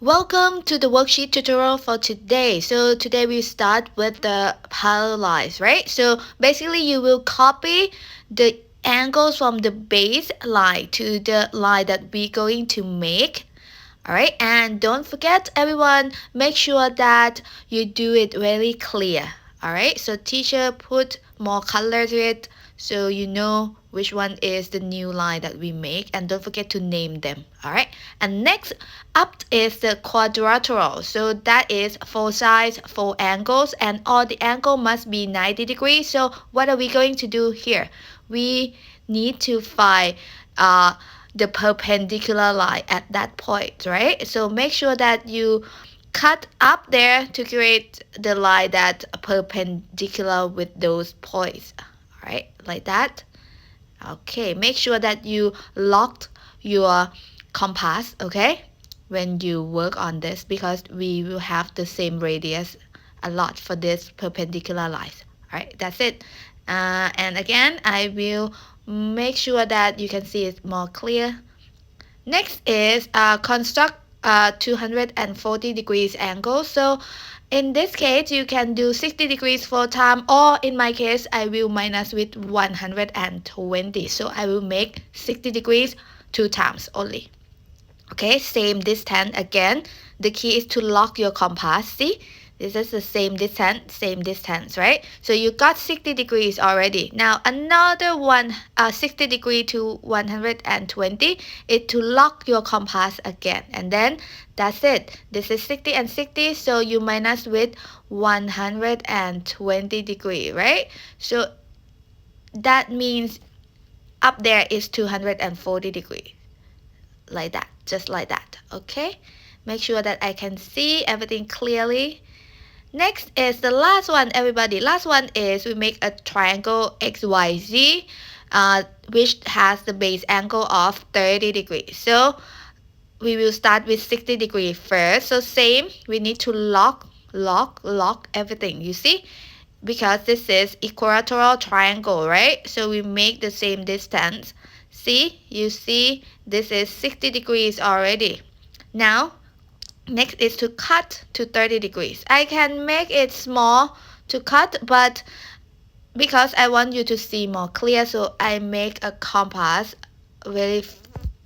Welcome to the worksheet tutorial for today. So today we start with the parallel lines, right? So basically you will copy the angles from the base line to the line that we're going to make. Alright, and don't forget everyone, make sure that you do it very clear. Alright, so teacher put more color to it so you know which one is the new line that we make, and don't forget to name them. Alright, and next up is the quadrilateral. So that is 4 sides, 4 angles, and all the angle must be 90 degrees. So what are we going to do here? We need to find the perpendicular line at that point, right? So make sure that you cut up there to create the line that perpendicular with those points, all right, like that. Okay, make sure that you locked your compass, okay, when you work on this, because we will have the same radius a lot for this perpendicular lines. All right, that's it. And again, I will make sure that you can see it more clear. Next is construct 240 degrees angle. So in this case, you can do 60 degrees 4 times, or in my case, I will minus with 120. So I will make 60 degrees 2 times only. Okay, same distance again. The key is to lock your compass. See, this is the same distance, right? So you got 60 degrees already. Now another one, 60 degree to 120 is to lock your compass again. And then that's it. This is 60 and 60, so you minus with 120 degree, right? So that means up there is 240 degrees. Like that, just like that. Okay, make sure that I can see everything clearly. Next is the last one, everybody. Last one is we make a triangle XYZ, which has the base angle of 30 degrees. So we will start with 60 degrees first. So same, we need to lock everything, you see, because this is equilateral triangle, right? So we make the same distance. See, you see, this is 60 degrees already. Now, next is to cut to 30 degrees. I can make it small to cut, but because I want you to see more clear, so I make a compass very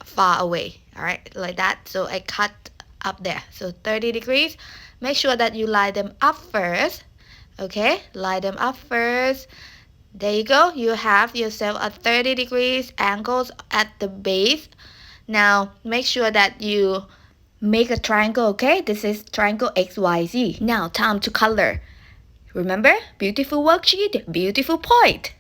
far away. All right, like that. So I cut up there. So 30 degrees. Make sure that you line them up first. Okay, line them up first. There you go. You have yourself a 30 degrees angles at the base. Now make sure that you make a triangle, okay? This is triangle XYZ. Now time to color. Remember, beautiful worksheet, beautiful point.